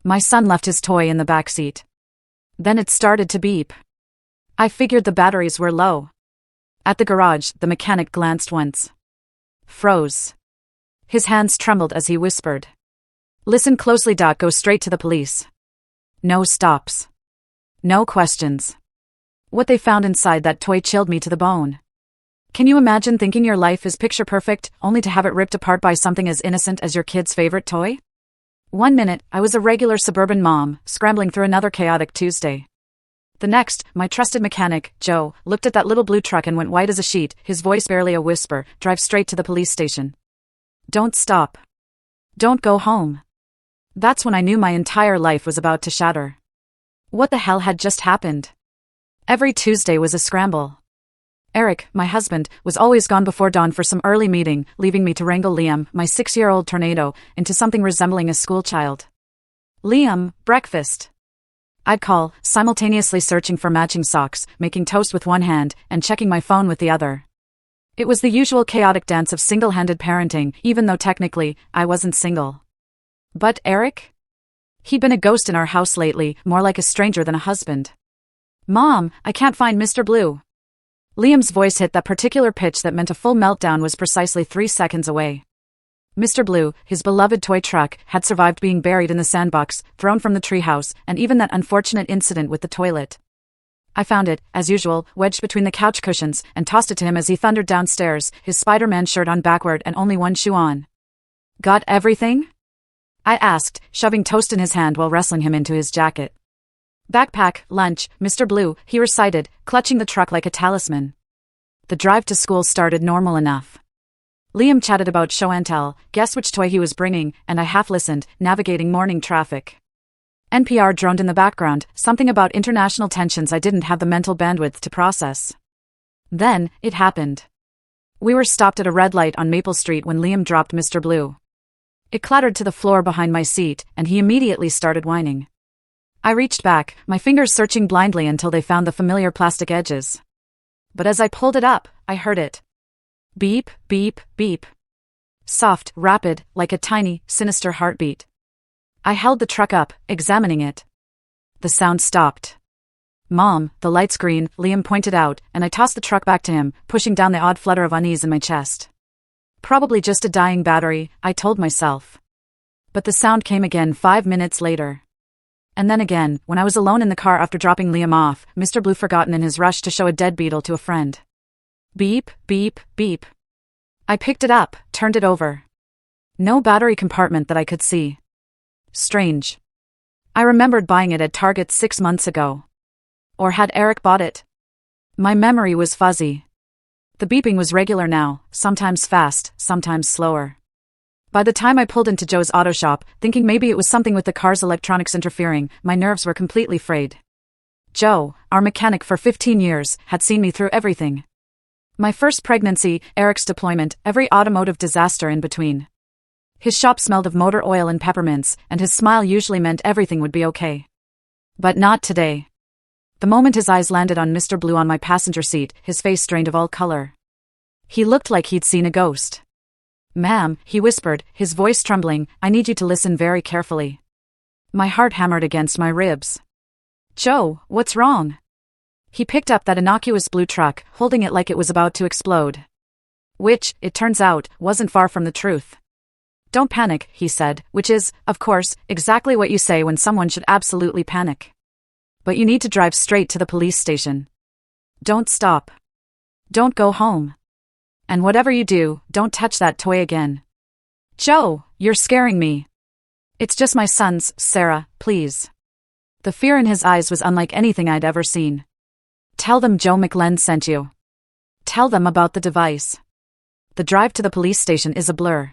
My son left his toy in the back seat. Then it started to beep. I figured the batteries were low. At the garage, the mechanic glanced once. Froze. His hands trembled as he whispered. Listen closely.Go straight to the police. No stops. No questions. What they found inside that toy chilled me to the bone. Can you imagine thinking your life is picture perfect, only to have it ripped apart by something as innocent as your kid's favorite toy? 1 minute, I was a regular suburban mom, scrambling through another chaotic Tuesday. The next, my trusted mechanic, Joe, looked at that little blue truck and went white as a sheet, his voice barely a whisper. Drive straight to the police station. Don't stop. Don't go home. That's when I knew my entire life was about to shatter. What the hell had just happened? Every Tuesday was a scramble. Eric, my husband, was always gone before dawn for some early meeting, leaving me to wrangle Liam, my 6-year-old tornado, into something resembling a schoolchild. Liam, breakfast. I'd call, simultaneously searching for matching socks, making toast with one hand, and checking my phone with the other. It was the usual chaotic dance of single-handed parenting, even though technically, I wasn't single. But Eric? He'd been a ghost in our house lately, more like a stranger than a husband. Mom, I can't find Mr. Blue. Liam's voice hit that particular pitch that meant a full meltdown was precisely 3 seconds away. Mr. Blue, his beloved toy truck, had survived being buried in the sandbox, thrown from the treehouse, and even that unfortunate incident with the toilet. I found it, as usual, wedged between the couch cushions, and tossed it to him as he thundered downstairs, his Spider-Man shirt on backward and only one shoe on. Got everything? I asked, shoving toast in his hand while wrestling him into his jacket. Backpack, lunch, Mr. Blue, he recited, clutching the truck like a talisman. The drive to school started normal enough. Liam chatted about show and tell, guessed which toy he was bringing, and I half-listened, navigating morning traffic. NPR droned in the background, something about international tensions I didn't have the mental bandwidth to process. Then, it happened. We were stopped at a red light on Maple Street when Liam dropped Mr. Blue. It clattered to the floor behind my seat, and he immediately started whining. I reached back, my fingers searching blindly until they found the familiar plastic edges. But as I pulled it up, I heard it. Beep, beep, beep. Soft, rapid, like a tiny, sinister heartbeat. I held the truck up, examining it. The sound stopped. Mom, the light's green, Liam pointed out, and I tossed the truck back to him, pushing down the odd flutter of unease in my chest. Probably just a dying battery, I told myself. But the sound came again 5 minutes later. And then again, when I was alone in the car after dropping Liam off, Mr. Blue forgotten in his rush to show a dead beetle to a friend. Beep, beep, beep. I picked it up, turned it over. No battery compartment that I could see. Strange. I remembered buying it at Target 6 months ago. Or had Eric bought it? My memory was fuzzy. The beeping was regular now, sometimes fast, sometimes slower. By the time I pulled into Joe's auto shop, thinking maybe it was something with the car's electronics interfering, my nerves were completely frayed. Joe, our mechanic for 15 years, had seen me through everything. My first pregnancy, Eric's deployment, every automotive disaster in between. His shop smelled of motor oil and peppermints, and his smile usually meant everything would be okay. But not today. The moment his eyes landed on Mr. Blue on my passenger seat, his face drained of all color. He looked like he'd seen a ghost. Ma'am, he whispered, his voice trembling, I need you to listen very carefully. My heart hammered against my ribs. Joe, what's wrong? He picked up that innocuous blue truck, holding it like it was about to explode. Which, it turns out, wasn't far from the truth. Don't panic, he said, which is, of course, exactly what you say when someone should absolutely panic. But you need to drive straight to the police station. Don't stop. Don't go home. And whatever you do, don't touch that toy again. Joe, you're scaring me. It's just my son's, Sarah, please. The fear in his eyes was unlike anything I'd ever seen. Tell them Joe McLean sent you. Tell them about the device. The drive to the police station is a blur.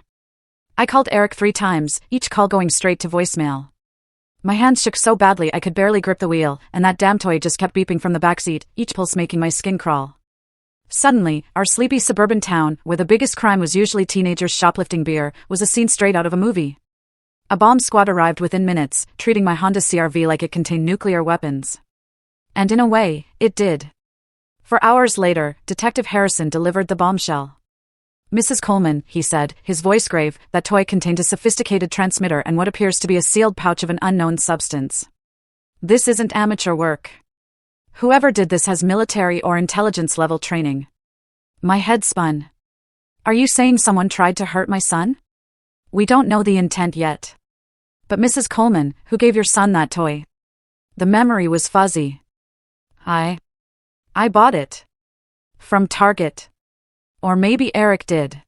I called Eric 3 times, each call going straight to voicemail. My hands shook so badly I could barely grip the wheel, and that damn toy just kept beeping from the backseat, each pulse making my skin crawl. Suddenly, our sleepy suburban town, where the biggest crime was usually teenagers shoplifting beer, was a scene straight out of a movie. A bomb squad arrived within minutes, treating my Honda CR-V like it contained nuclear weapons. And in a way, it did. For hours later, Detective Harrison delivered the bombshell. Mrs. Coleman, he said, his voice grave, that toy contained a sophisticated transmitter and what appears to be a sealed pouch of an unknown substance. This isn't amateur work. Whoever did this has military or intelligence level training. My head spun. Are you saying someone tried to hurt my son? We don't know the intent yet. But Mrs. Coleman, who gave your son that toy? The memory was fuzzy. I bought it. From Target. Or maybe Eric did.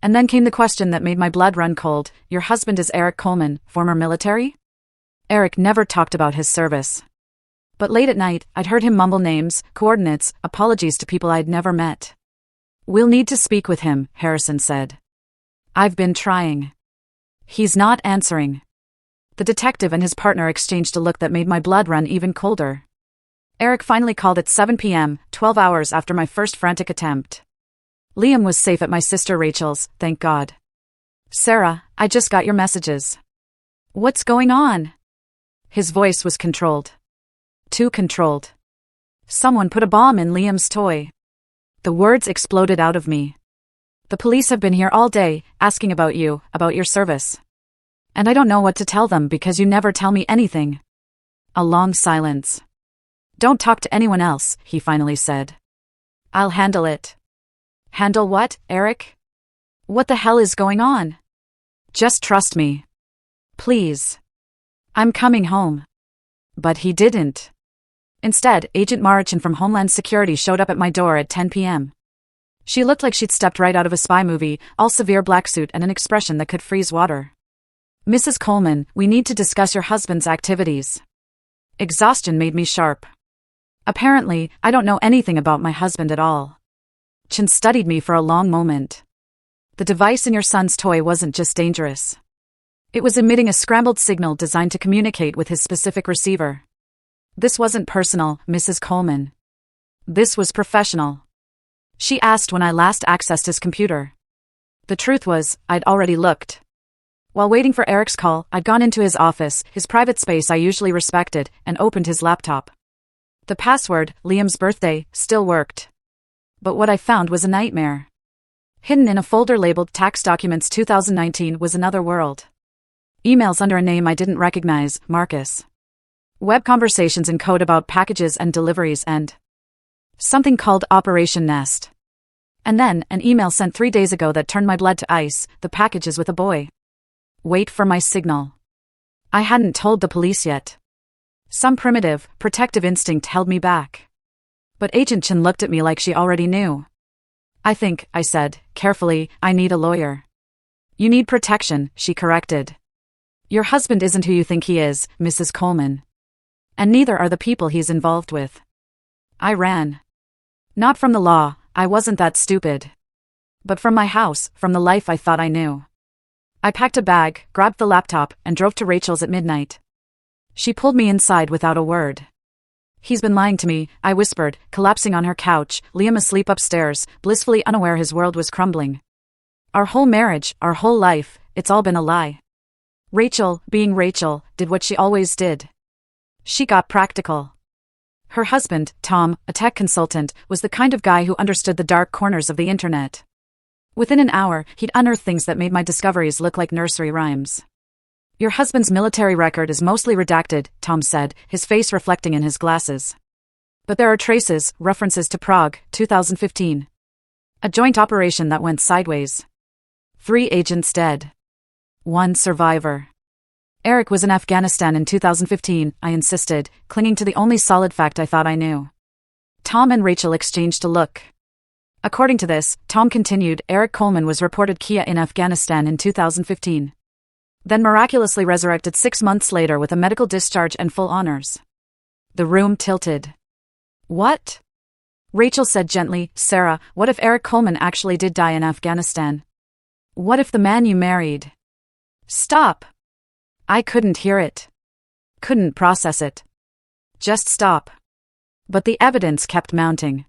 And then came the question that made my blood run cold. Your husband is Eric Coleman, former military? Eric never talked about his service. But late at night, I'd heard him mumble names, coordinates, apologies to people I'd never met. We'll need to speak with him, Harrison said. I've been trying. He's not answering. The detective and his partner exchanged a look that made my blood run even colder. Eric finally called at 7 p.m., 12 hours after my first frantic attempt. Liam was safe at my sister Rachel's, thank God. Sarah, I just got your messages. What's going on? His voice was controlled. Too controlled. Someone put a bomb in Liam's toy. The words exploded out of me. The police have been here all day, asking about you, about your service. And I don't know what to tell them because you never tell me anything. A long silence. Don't talk to anyone else, he finally said. I'll handle it. Handle what, Eric? What the hell is going on? Just trust me. Please. I'm coming home. But he didn't. Instead, Agent Marichin from Homeland Security showed up at my door at 10 p.m. She looked like she'd stepped right out of a spy movie, all severe black suit and an expression that could freeze water. Mrs. Coleman, we need to discuss your husband's activities. Exhaustion made me sharp. Apparently, I don't know anything about my husband at all. Chin studied me for a long moment. The device in your son's toy wasn't just dangerous. It was emitting a scrambled signal designed to communicate with his specific receiver. This wasn't personal, Mrs. Coleman. This was professional. She asked when I last accessed his computer. The truth was, I'd already looked. While waiting for Eric's call, I'd gone into his office, his private space I usually respected, and opened his laptop. The password, Liam's birthday, still worked. But what I found was a nightmare. Hidden in a folder labeled Tax Documents 2019 was another world. Emails under a name I didn't recognize, Marcus. Web conversations in code about packages and deliveries and something called Operation Nest. And then, an email sent 3 days ago that turned my blood to ice, the package is with a boy. Wait for my signal. I hadn't told the police yet. Some primitive, protective instinct held me back. But Agent Chin looked at me like she already knew. I think, I said, carefully, I need a lawyer. You need protection, she corrected. Your husband isn't who you think he is, Mrs. Coleman. And neither are the people he's involved with. I ran. Not from the law, I wasn't that stupid. But from my house, from the life I thought I knew. I packed a bag, grabbed the laptop, and drove to Rachel's at midnight. She pulled me inside without a word. He's been lying to me, I whispered, collapsing on her couch, Liam asleep upstairs, blissfully unaware his world was crumbling. Our whole marriage, our whole life, it's all been a lie. Rachel, being Rachel, did what she always did. She got practical. Her husband, Tom, a tech consultant, was the kind of guy who understood the dark corners of the internet. Within an hour, he'd unearthed things that made my discoveries look like nursery rhymes. Your husband's military record is mostly redacted, Tom said, his face reflecting in his glasses. But there are traces, references to Prague, 2015. A joint operation that went sideways. 3 agents dead. 1 survivor. Eric was in Afghanistan in 2015, I insisted, clinging to the only solid fact I thought I knew. Tom and Rachel exchanged a look. According to this, Tom continued, Eric Coleman was reported Kia in Afghanistan in 2015. Then miraculously resurrected 6 months later with a medical discharge and full honors. The room tilted. What? Rachel said gently, Sarah, what if Eric Coleman actually did die in Afghanistan? What if the man you married? Stop! I couldn't hear it. Couldn't process it. Just stop. But the evidence kept mounting.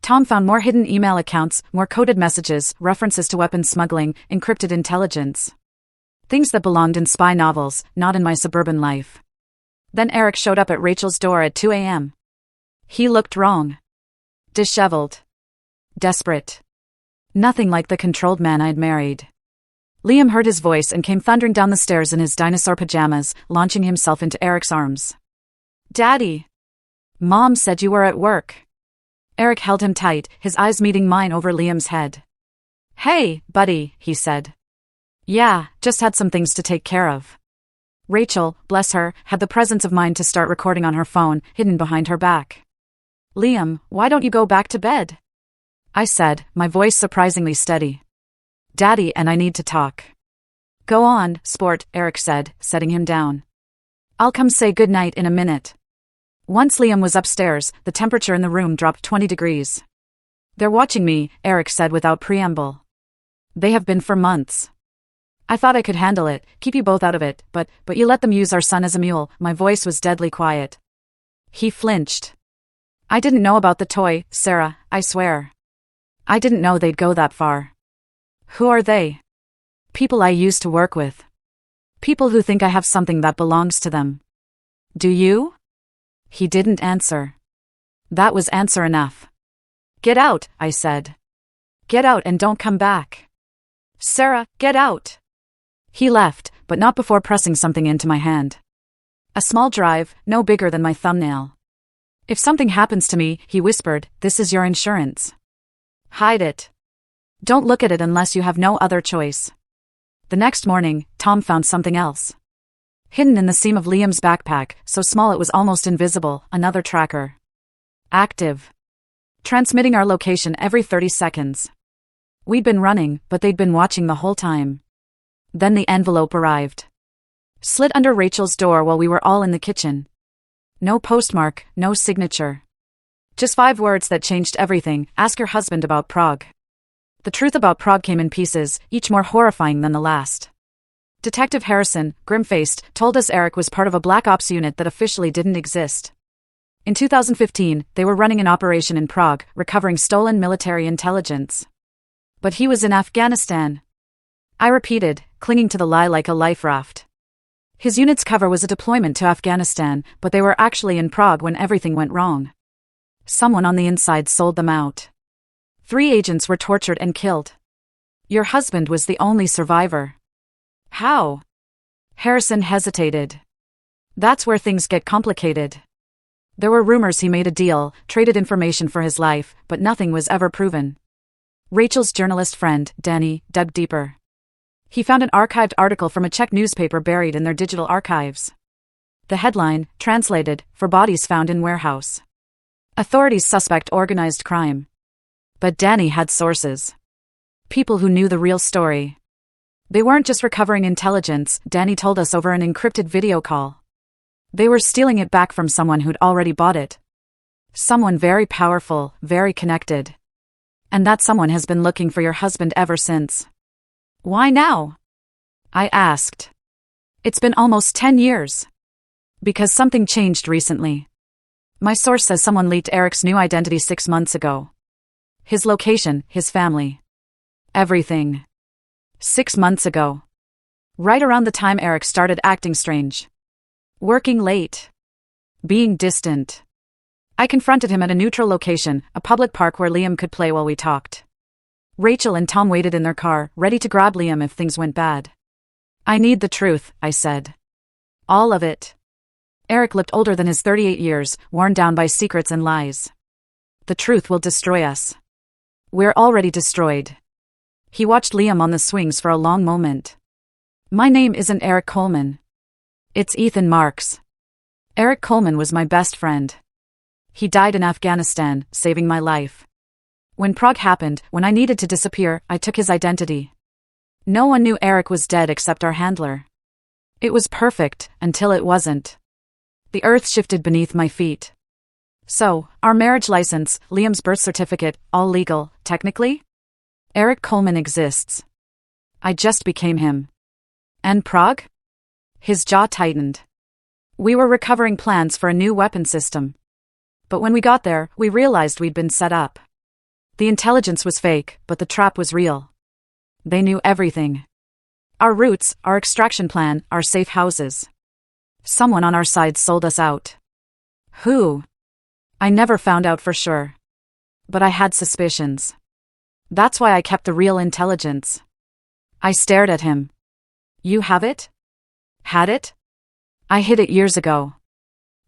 Tom found more hidden email accounts, more coded messages, references to weapons smuggling, encrypted intelligence. Things that belonged in spy novels, not in my suburban life. Then Eric showed up at Rachel's door at 2 a.m. He looked wrong. Disheveled. Desperate. Nothing like the controlled man I'd married. Liam heard his voice and came thundering down the stairs in his dinosaur pajamas, launching himself into Eric's arms. Daddy! Mom said you were at work. Eric held him tight, his eyes meeting mine over Liam's head. Hey, buddy, he said. Yeah, just had some things to take care of. Rachel, bless her, had the presence of mind to start recording on her phone, hidden behind her back. Liam, why don't you go back to bed? I said, my voice surprisingly steady. Daddy and I need to talk. Go on, sport, Eric said, setting him down. I'll come say goodnight in a minute. Once Liam was upstairs, the temperature in the room dropped 20 degrees. They're watching me, Eric said without preamble. They have been for months. I thought I could handle it, keep you both out of it, but you let them use our son as a mule. My voice was deadly quiet. He flinched. I didn't know about the toy, Sarah, I swear. I didn't know they'd go that far. Who are they? People I used to work with. People who think I have something that belongs to them. Do you? He didn't answer. That was answer enough. Get out, I said. Get out and don't come back. Sarah, get out. He left, but not before pressing something into my hand. A small drive, no bigger than my thumbnail. If something happens to me, he whispered, this is your insurance. Hide it. Don't look at it unless you have no other choice. The next morning, Tom found something else. Hidden in the seam of Liam's backpack, so small it was almost invisible, another tracker. Active. Transmitting our location every 30 seconds. We'd been running, but they'd been watching the whole time. Then the envelope arrived. Slid under Rachel's door while we were all in the kitchen. No postmark, no signature. Just 5 words that changed everything. Ask your husband about Prague. The truth about Prague came in pieces, each more horrifying than the last. Detective Harrison, grim-faced, told us Eric was part of a black ops unit that officially didn't exist. In 2015, they were running an operation in Prague, recovering stolen military intelligence. But he was in Afghanistan. I repeated, clinging to the lie like a life raft. His unit's cover was a deployment to Afghanistan, but they were actually in Prague when everything went wrong. Someone on the inside sold them out. 3 agents were tortured and killed. Your husband was the only survivor. How? Harrison hesitated. That's where things get complicated. There were rumors he made a deal, traded information for his life, but nothing was ever proven. Rachel's journalist friend, Danny, dug deeper. He found an archived article from a Czech newspaper buried in their digital archives. The headline, translated, for bodies found in warehouse. Authorities suspect organized crime. But Danny had sources. People who knew the real story. They weren't just recovering intelligence, Danny told us over an encrypted video call. They were stealing it back from someone who'd already bought it. Someone very powerful, very connected. And that someone has been looking for your husband ever since. Why now? I asked. It's been almost 10 years. Because something changed recently. My source says someone leaked Eric's new identity 6 months ago. His location, his family. Everything. 6 months ago. Right around the time Eric started acting strange. Working late. Being distant. I confronted him at a neutral location, a public park where Liam could play while we talked. Rachel and Tom waited in their car, ready to grab Liam if things went bad. I need the truth, I said. All of it. Eric looked older than his 38 years, worn down by secrets and lies. The truth will destroy us. We're already destroyed. He watched Liam on the swings for a long moment. My name isn't Eric Coleman. It's Ethan Marks. Eric Coleman was my best friend. He died in Afghanistan, saving my life. When Prague happened, when I needed to disappear, I took his identity. No one knew Eric was dead except our handler. It was perfect, until it wasn't. The earth shifted beneath my feet. So, our marriage license, Liam's birth certificate, all legal, technically? Eric Coleman exists. I just became him. And Prague? His jaw tightened. We were recovering plans for a new weapon system. But when we got there, we realized we'd been set up. The intelligence was fake, but the trap was real. They knew everything. Our routes, our extraction plan, our safe houses. Someone on our side sold us out. Who? I never found out for sure. But I had suspicions. That's why I kept the real intelligence. I stared at him. You have it? Had it? I hid it years ago.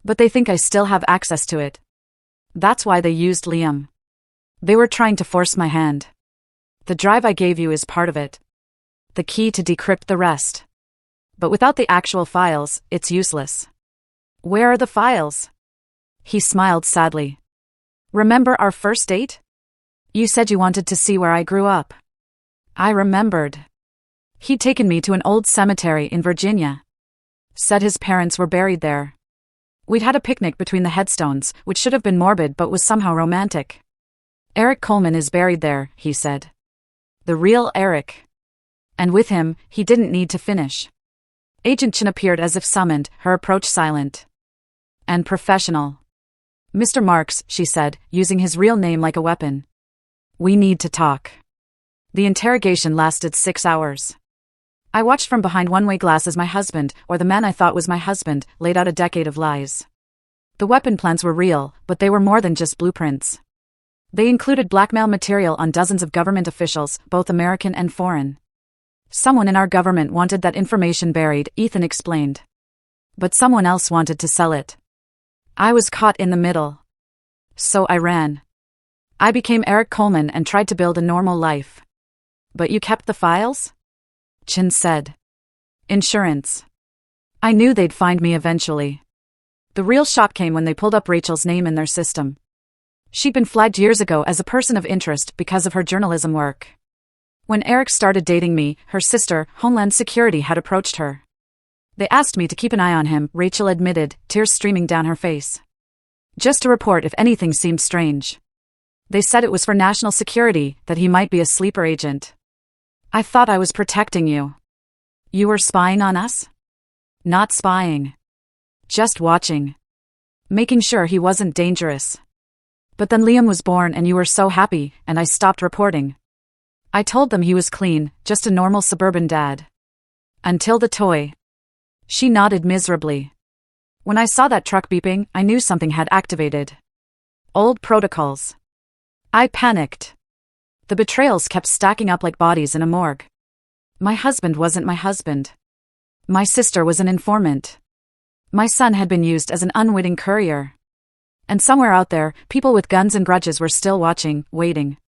But they think I still have access to it. That's why they used Liam. They were trying to force my hand. The drive I gave you is part of it. The key to decrypt the rest. But without the actual files, it's useless. Where are the files? He smiled sadly. Remember our first date? You said you wanted to see where I grew up. I remembered. He'd taken me to an old cemetery in Virginia. Said his parents were buried there. We'd had a picnic between the headstones, which should have been morbid but was somehow romantic. Eric Coleman is buried there, he said. The real Eric. And with him, he didn't need to finish. Agent Chin appeared as if summoned, her approach silent and professional. Mr. Marks, she said, using his real name like a weapon. We need to talk. The interrogation lasted 6 hours. I watched from behind one-way glass as my husband, or the man I thought was my husband, laid out a decade of lies. The weapon plans were real, but they were more than just blueprints. They included blackmail material on dozens of government officials, both American and foreign. Someone in our government wanted that information buried, Ethan explained. But someone else wanted to sell it. I was caught in the middle. So I ran. I became Eric Coleman and tried to build a normal life. But you kept the files? Chin said. Insurance. I knew they'd find me eventually. The real shock came when they pulled up Rachel's name in their system. She'd been flagged years ago as a person of interest because of her journalism work. When Eric started dating me, her sister, Homeland Security, had approached her. They asked me to keep an eye on him, Rachel admitted, tears streaming down her face. Just to report if anything seemed strange. They said it was for national security, that he might be a sleeper agent. I thought I was protecting you. You were spying on us? Not spying. Just watching. Making sure he wasn't dangerous. But then Liam was born and you were so happy, and I stopped reporting. I told them he was clean, just a normal suburban dad. Until the toy. She nodded miserably. When I saw that truck beeping, I knew something had activated. Old protocols. I panicked. The betrayals kept stacking up like bodies in a morgue. My husband wasn't my husband. My sister was an informant. My son had been used as an unwitting courier. And somewhere out there, people with guns and grudges were still watching, waiting.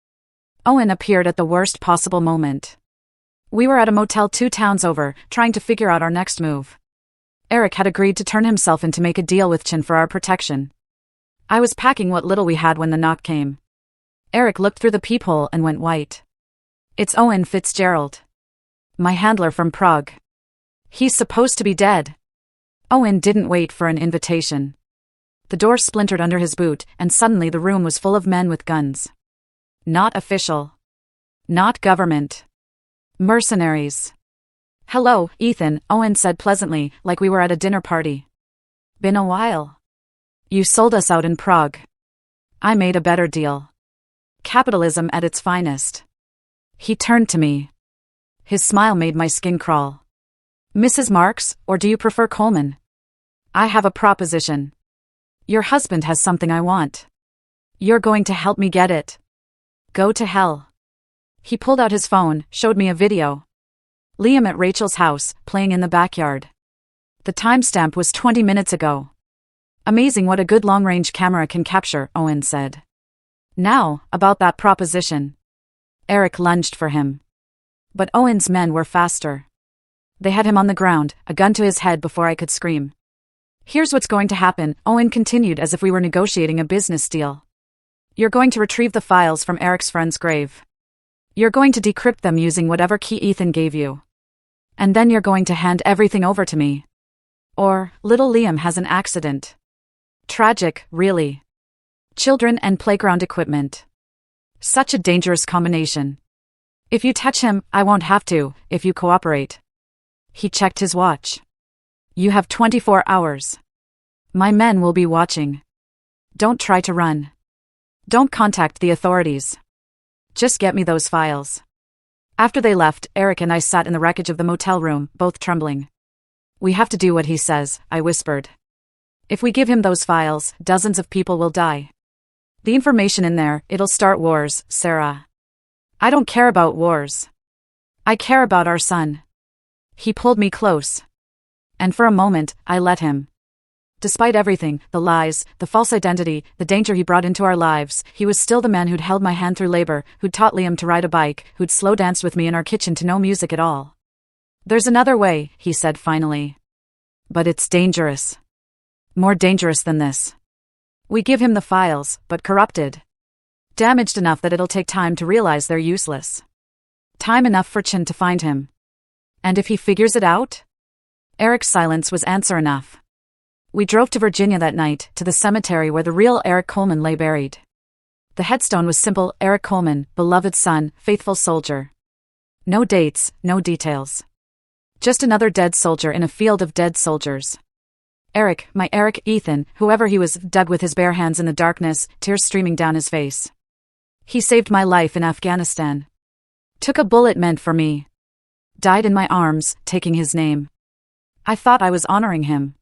Owen appeared at the worst possible moment. We were at a motel 2 towns over, trying to figure out our next move. Eric had agreed to turn himself in to make a deal with Chin for our protection. I was packing what little we had when the knock came. Eric looked through the peephole and went white. It's Owen Fitzgerald. My handler from Prague. He's supposed to be dead. Owen didn't wait for an invitation. The door splintered under his boot, and suddenly the room was full of men with guns. Not official. Not government. Mercenaries. Hello, Ethan, Owen said pleasantly, like we were at a dinner party. Been a while. You sold us out in Prague. I made a better deal. Capitalism at its finest. He turned to me. His smile made my skin crawl. Mrs. Marks, or do you prefer Coleman? I have a proposition. Your husband has something I want. You're going to help me get it. Go to hell. He pulled out his phone, showed me a video. Liam at Rachel's house, playing in the backyard. The timestamp was 20 minutes ago. Amazing what a good long-range camera can capture, Owen said. Now, about that proposition. Eric lunged for him. But Owen's men were faster. They had him on the ground, a gun to his head before I could scream. Here's what's going to happen, Owen continued as if we were negotiating a business deal. You're going to retrieve the files from Eric's friend's grave. You're going to decrypt them using whatever key Ethan gave you. And then you're going to hand everything over to me. Or, little Liam has an accident. Tragic, really. Children and playground equipment. Such a dangerous combination. If you touch him, I won't have to, if you cooperate. He checked his watch. You have 24 hours. My men will be watching. Don't try to run. Don't contact the authorities. Just get me those files. After they left, Eric and I sat in the wreckage of the motel room, both trembling. We have to do what he says, I whispered. If we give him those files, dozens of people will die. The information in there, it'll start wars, Sarah. I don't care about wars. I care about our son. He pulled me close. And for a moment, I let him. Despite everything, the lies, the false identity, the danger he brought into our lives, he was still the man who'd held my hand through labor, who'd taught Liam to ride a bike, who'd slow danced with me in our kitchen to no music at all. There's another way, he said finally. But it's dangerous. More dangerous than this. We give him the files, but corrupted. Damaged enough that it'll take time to realize they're useless. Time enough for Chin to find him. And if he figures it out? Eric's silence was answer enough. We drove to Virginia that night, to the cemetery where the real Eric Coleman lay buried. The headstone was simple: Eric Coleman, beloved son, faithful soldier. No dates, no details. Just another dead soldier in a field of dead soldiers. Eric, my Eric, Ethan, whoever he was, dug with his bare hands in the darkness, tears streaming down his face. He saved my life in Afghanistan. Took a bullet meant for me. Died in my arms, taking his name. I thought I was honoring him.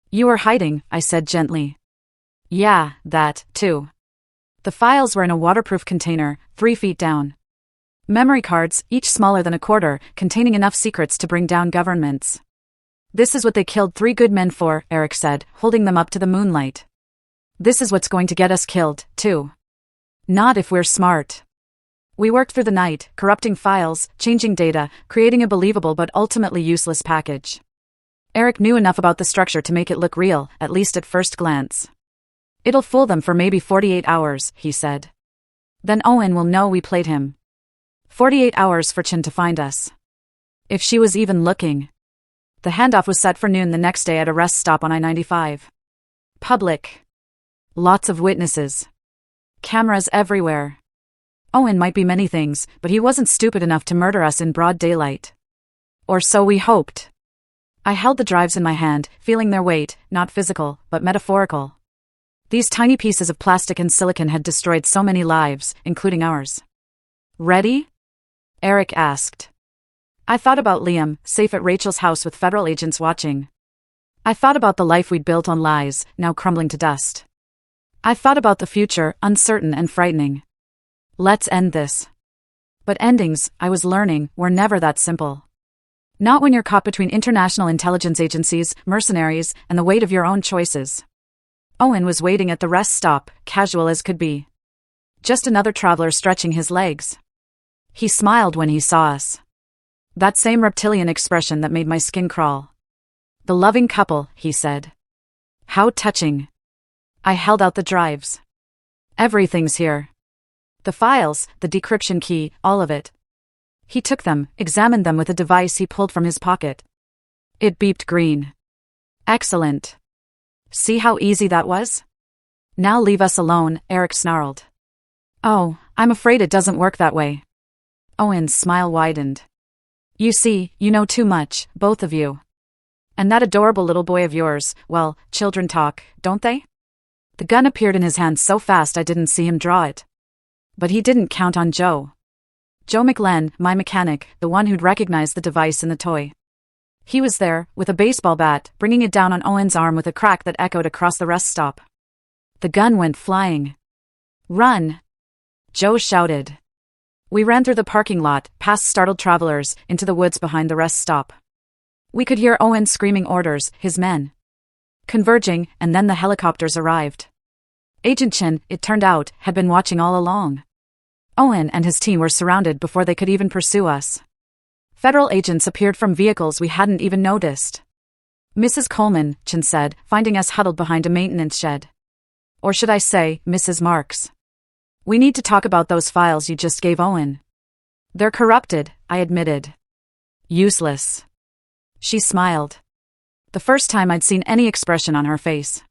You were hiding, I said gently. Yeah, that, too. The files were in a waterproof container, 3 feet down. Memory cards, each smaller than a quarter, containing enough secrets to bring down governments. This is what they killed 3 good men for, Eric said, holding them up to the moonlight. This is what's going to get us killed, too. Not if we're smart. We worked through the night, corrupting files, changing data, creating a believable but ultimately useless package. Eric knew enough about the structure to make it look real, at least at first glance. It'll fool them for maybe 48 hours, he said. Then Owen will know we played him. 48 hours for Chin to find us. If she was even looking. The handoff was set for noon the next day at a rest stop on I-95. Public. Lots of witnesses. Cameras everywhere. Owen might be many things, but he wasn't stupid enough to murder us in broad daylight. Or so we hoped. I held the drives in my hand, feeling their weight, not physical, but metaphorical. These tiny pieces of plastic and silicon had destroyed so many lives, including ours. Ready? Eric asked. I thought about Liam, safe at Rachel's house with federal agents watching. I thought about the life we'd built on lies, now crumbling to dust. I thought about the future, uncertain and frightening. Let's end this. But endings, I was learning, were never that simple. Not when you're caught between international intelligence agencies, mercenaries, and the weight of your own choices. Owen was waiting at the rest stop, casual as could be. Just another traveler stretching his legs. He smiled when he saw us. That same reptilian expression that made my skin crawl. The loving couple, he said. How touching. I held out the drives. Everything's here. The files, the decryption key, all of it. He took them, examined them with a device he pulled from his pocket. It beeped green. Excellent. See how easy that was? Now leave us alone, Eric snarled. Oh, I'm afraid it doesn't work that way. Owen's smile widened. You see, you know too much, both of you. And that adorable little boy of yours, well, children talk, don't they? The gun appeared in his hand so fast I didn't see him draw it. But he didn't count on Joe. Joe McLennan, my mechanic, the one who'd recognized the device in the toy. He was there, with a baseball bat, bringing it down on Owen's arm with a crack that echoed across the rest stop. The gun went flying. Run! Joe shouted. We ran through the parking lot, past startled travelers, into the woods behind the rest stop. We could hear Owen screaming orders, his men converging, and then the helicopters arrived. Agent Chin, it turned out, had been watching all along. Owen and his team were surrounded before they could even pursue us. Federal agents appeared from vehicles we hadn't even noticed. Mrs. Coleman, Chin said, finding us huddled behind a maintenance shed. Or should I say, Mrs. Marks. We need to talk about those files you just gave Owen. They're corrupted, I admitted. Useless. She smiled. The first time I'd seen any expression on her face.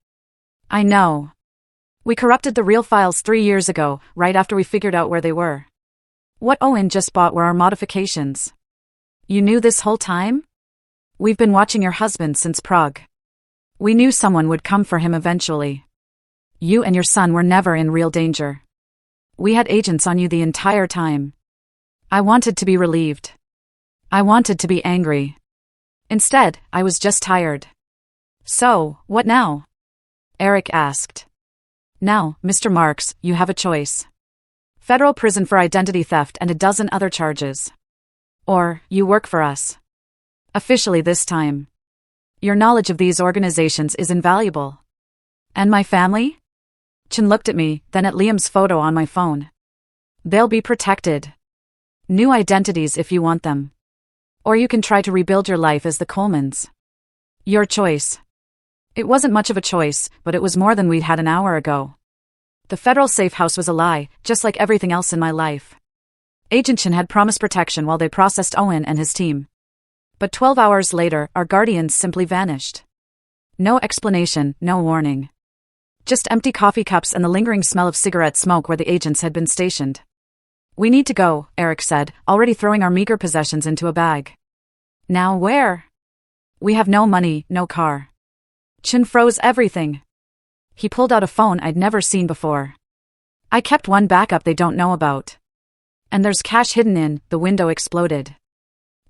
I know. We corrupted the real files 3 years ago, right after we figured out where they were. What Owen just bought were our modifications. You knew this whole time? We've been watching your husband since Prague. We knew someone would come for him eventually. You and your son were never in real danger. We had agents on you the entire time. I wanted to be relieved. I wanted to be angry. Instead, I was just tired. So, what now? Eric asked. Now, Mr. Marks, you have a choice. Federal prison for identity theft and a dozen other charges. Or, you work for us. Officially this time. Your knowledge of these organizations is invaluable. And my family? Chin looked at me, then at Liam's photo on my phone. They'll be protected. New identities if you want them. Or you can try to rebuild your life as the Colemans. Your choice. It wasn't much of a choice, but it was more than we'd had an hour ago. The federal safe house was a lie, just like everything else in my life. Agent Chin had promised protection while they processed Owen and his team. But 12 hours later, our guardians simply vanished. No explanation, no warning. Just empty coffee cups and the lingering smell of cigarette smoke where the agents had been stationed. We need to go, Eric said, already throwing our meager possessions into a bag. Now where? We have no money, no car. Chin froze everything. He pulled out a phone I'd never seen before. I kept one backup they don't know about. And there's cash hidden in, the window exploded.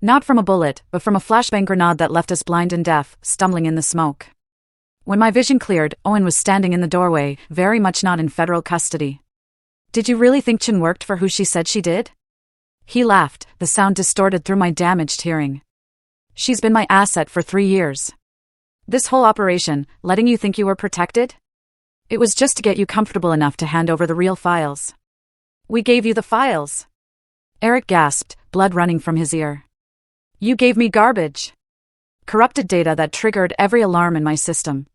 Not from a bullet, but from a flashbang grenade that left us blind and deaf, stumbling in the smoke. When my vision cleared, Owen was standing in the doorway, very much not in federal custody. Did you really think Chin worked for who she said she did? He laughed, the sound distorted through my damaged hearing. She's been my asset for 3 years. This whole operation, letting you think you were protected? It was just to get you comfortable enough to hand over the real files. We gave you the files. Eric gasped, blood running from his ear. You gave me garbage. Corrupted data that triggered every alarm in my system.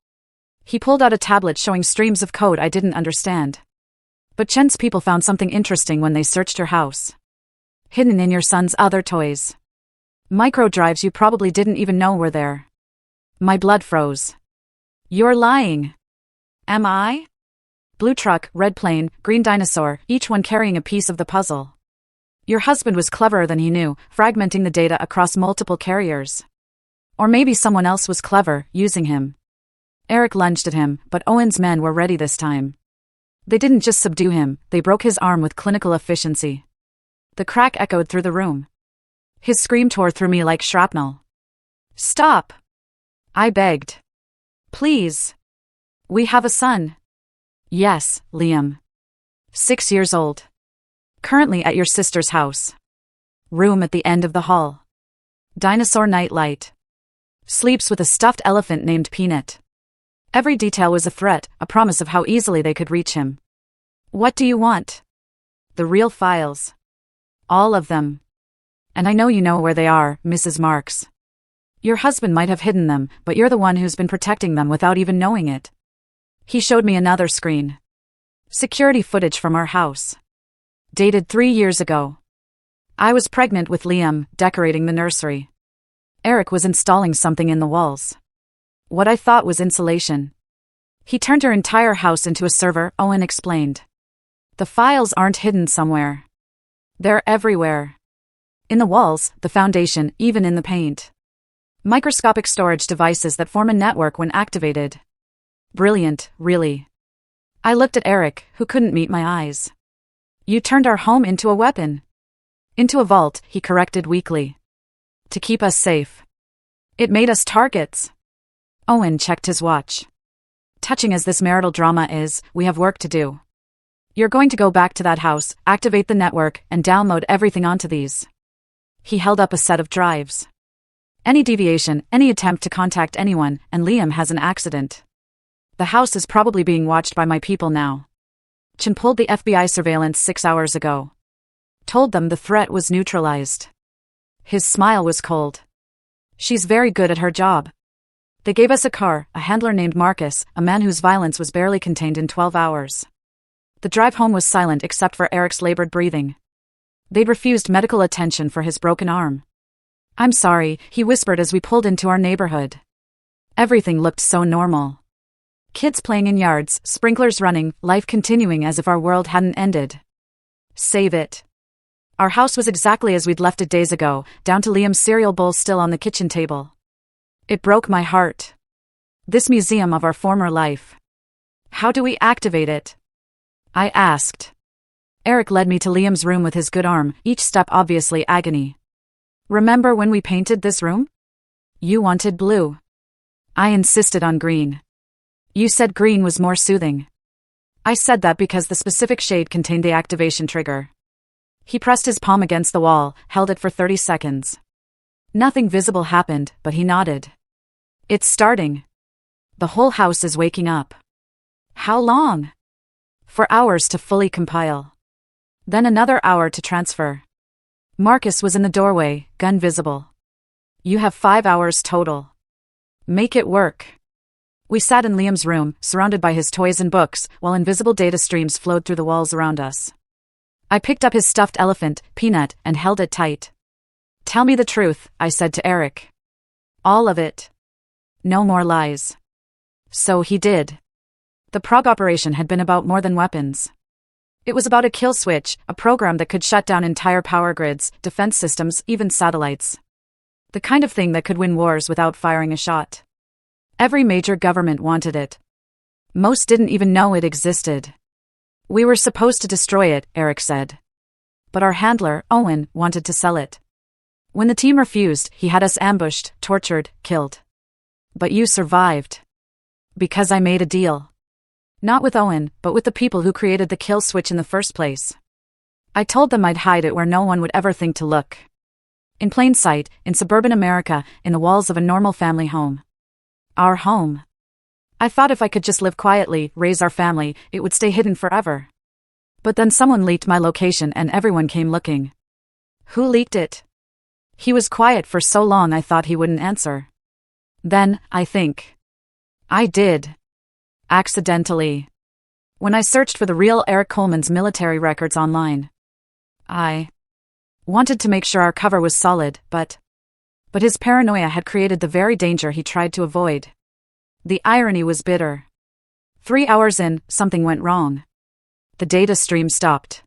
He pulled out a tablet showing streams of code I didn't understand. But Chen's people found something interesting when they searched your house. Hidden in your son's other toys. Micro drives you probably didn't even know were there. My blood froze. You're lying. Am I? Blue truck, red plane, green dinosaur, each one carrying a piece of the puzzle. Your husband was cleverer than he knew, fragmenting the data across multiple carriers. Or maybe someone else was clever, using him. Eric lunged at him, but Owen's men were ready this time. They didn't just subdue him, they broke his arm with clinical efficiency. The crack echoed through the room. His scream tore through me like shrapnel. Stop! I begged. Please. We have a son. Yes, Liam. 6 years old. Currently at your sister's house. Room at the end of the hall. Dinosaur nightlight. Sleeps with a stuffed elephant named Peanut. Every detail was a threat, a promise of how easily they could reach him. What do you want? The real files. All of them. And I know you know where they are, Mrs. Marks. Your husband might have hidden them, but you're the one who's been protecting them without even knowing it. He showed me another screen. Security footage from our house. Dated 3 years ago. I was pregnant with Liam, decorating the nursery. Eric was installing something in the walls. What I thought was insulation. He turned her entire house into a server, Owen explained. The files aren't hidden somewhere. They're everywhere. In the walls, the foundation, even in the paint. Microscopic storage devices that form a network when activated. Brilliant, really. I looked at Eric, who couldn't meet my eyes. You turned our home into a weapon. Into a vault, he corrected weakly. To keep us safe. It made us targets. Owen checked his watch. Touching as this marital drama is, we have work to do. You're going to go back to that house, activate the network, and download everything onto these. He held up a set of drives. Any deviation, any attempt to contact anyone, and Liam has an accident. The house is probably being watched by my people now. Chin pulled the FBI surveillance 6 hours ago. Told them the threat was neutralized. His smile was cold. She's very good at her job. They gave us a car, a handler named Marcus, a man whose violence was barely contained in 12 hours. The drive home was silent except for Eric's labored breathing. They'd refused medical attention for his broken arm. I'm sorry, he whispered as we pulled into our neighborhood. Everything looked so normal. Kids playing in yards, sprinklers running, life continuing as if our world hadn't ended. Save it. Our house was exactly as we'd left it days ago, down to Liam's cereal bowl still on the kitchen table. It broke my heart. This museum of our former life. How do we activate it? I asked. Eric led me to Liam's room with his good arm, each step obviously agony. Remember when we painted this room? You wanted blue. I insisted on green. You said green was more soothing. I said that because the specific shade contained the activation trigger. He pressed his palm against the wall, held it for 30 seconds. Nothing visible happened, but he nodded. It's starting. The whole house is waking up. How long? For hours to fully compile. Then another hour to transfer. Marcus was in the doorway, gun visible. You have 5 hours total. Make it work. We sat in Liam's room, surrounded by his toys and books, while invisible data streams flowed through the walls around us. I picked up his stuffed elephant, Peanut, and held it tight. Tell me the truth, I said to Eric. All of it. No more lies. So he did. The Prague operation had been about more than weapons. It was about a kill switch, a program that could shut down entire power grids, defense systems, even satellites. The kind of thing that could win wars without firing a shot. Every major government wanted it. Most didn't even know it existed. We were supposed to destroy it, Eric said. But our handler, Owen, wanted to sell it. When the team refused, he had us ambushed, tortured, killed. But you survived. Because I made a deal. Not with Owen, but with the people who created the kill switch in the first place. I told them I'd hide it where no one would ever think to look. In plain sight, in suburban America, in the walls of a normal family home. Our home. I thought if I could just live quietly, raise our family, it would stay hidden forever. But then someone leaked my location and everyone came looking. Who leaked it? He was quiet for so long I thought he wouldn't answer. Then, I think. I did. Accidentally. When I searched for the real Eric Coleman's military records online. I wanted to make sure our cover was solid, but his paranoia had created the very danger he tried to avoid. The irony was bitter. 3 hours in, something went wrong. The data stream stopped.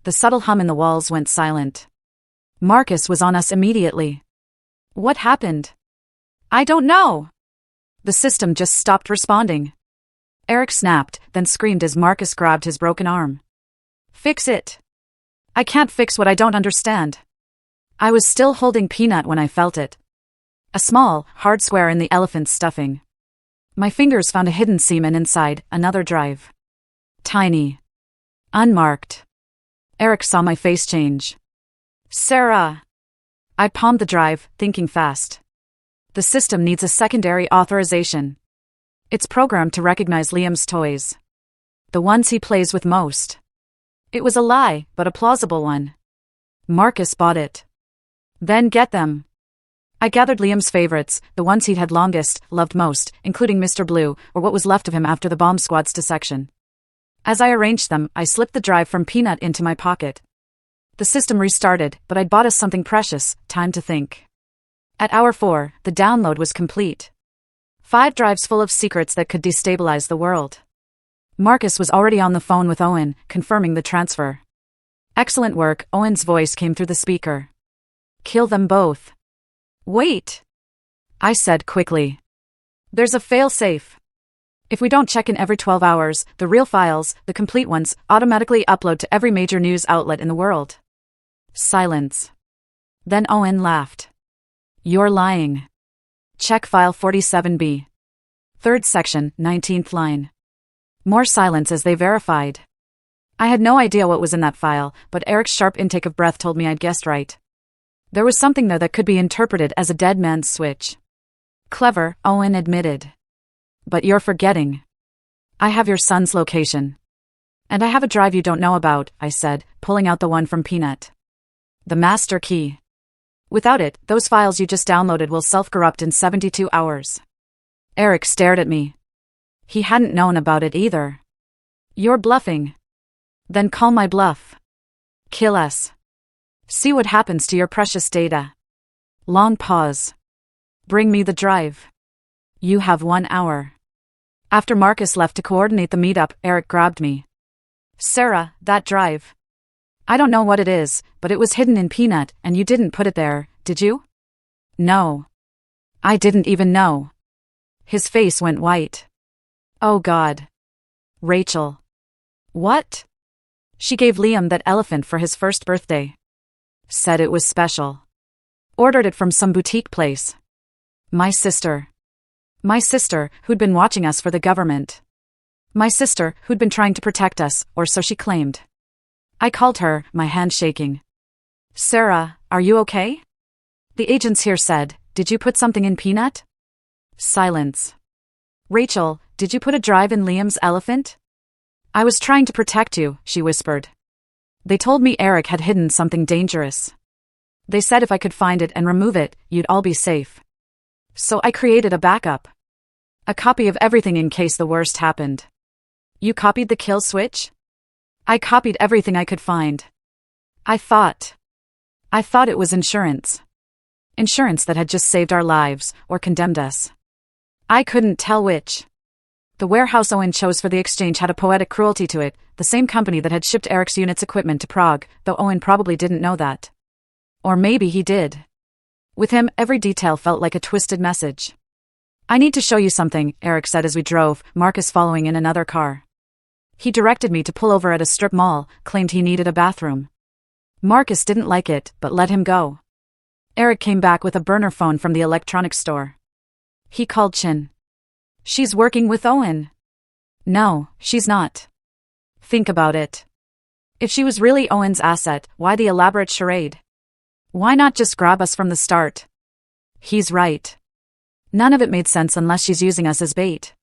The subtle hum in the walls went silent. Marcus was on us immediately. What happened? I don't know. The system just stopped responding. Eric snapped, then screamed as Marcus grabbed his broken arm. Fix it. I can't fix what I don't understand. I was still holding Peanut when I felt it. A small, hard square in the elephant's stuffing. My fingers found a hidden seam and inside, another drive. Tiny. Unmarked. Eric saw my face change. Sarah. I palmed the drive, thinking fast. The system needs a secondary authorization. It's programmed to recognize Liam's toys. The ones he plays with most. It was a lie, but a plausible one. Marcus bought it. Then get them. I gathered Liam's favorites, the ones he'd had longest, loved most, including Mr. Blue, or what was left of him after the bomb squad's dissection. As I arranged them, I slipped the drive from Peanut into my pocket. The system restarted, but I'd bought us something precious, time to think. At hour 4, the download was complete. 5 drives full of secrets that could destabilize the world. Marcus was already on the phone with Owen, confirming the transfer. Excellent work, Owen's voice came through the speaker. Kill them both. Wait. I said quickly. There's a fail-safe. If we don't check in every 12 hours, the real files, the complete ones, automatically upload to every major news outlet in the world. Silence. Then Owen laughed. You're lying. Check file 47B. 3rd section, 19th line. More silence as they verified. I had no idea what was in that file, but Eric's sharp intake of breath told me I'd guessed right. There was something there that could be interpreted as a dead man's switch. Clever, Owen admitted. But you're forgetting. I have your son's location. And I have a drive you don't know about, I said, pulling out the one from Peanut. The master key. Without it, those files you just downloaded will self-corrupt in 72 hours. Eric stared at me. He hadn't known about it either. You're bluffing. Then call my bluff. Kill us. See what happens to your precious data. Long pause. Bring me the drive. You have 1 hour. After Marcus left to coordinate the meetup, Eric grabbed me. Sarah, that drive. I don't know what it is, but it was hidden in Peanut, and you didn't put it there, did you? No. I didn't even know. His face went white. Oh God. Rachel. What? She gave Liam that elephant for his first birthday. Said it was special. Ordered it from some boutique place. My sister, who'd been watching us for the government. My sister, who'd been trying to protect us, or so she claimed. I called her, my hand shaking. Sarah, are you okay? The agents here said, did you put something in Peanut? Silence. Rachel, did you put a drive in Liam's elephant? I was trying to protect you, she whispered. They told me Eric had hidden something dangerous. They said if I could find it and remove it, you'd all be safe. So I created a backup. A copy of everything in case the worst happened. You copied the kill switch? I copied everything I could find. I thought it was insurance. Insurance that had just saved our lives, or condemned us. I couldn't tell which. The warehouse Owen chose for the exchange had a poetic cruelty to it, the same company that had shipped Eric's unit's equipment to Prague, though Owen probably didn't know that. Or maybe he did. With him, every detail felt like a twisted message. I need to show you something, Eric said as we drove, Marcus following in another car. He directed me to pull over at a strip mall, claimed he needed a bathroom. Marcus didn't like it, but let him go. Eric came back with a burner phone from the electronics store. He called Chin. She's working with Owen. No, she's not. Think about it. If she was really Owen's asset, why the elaborate charade? Why not just grab us from the start? He's right. None of it made sense unless she's using us as bait.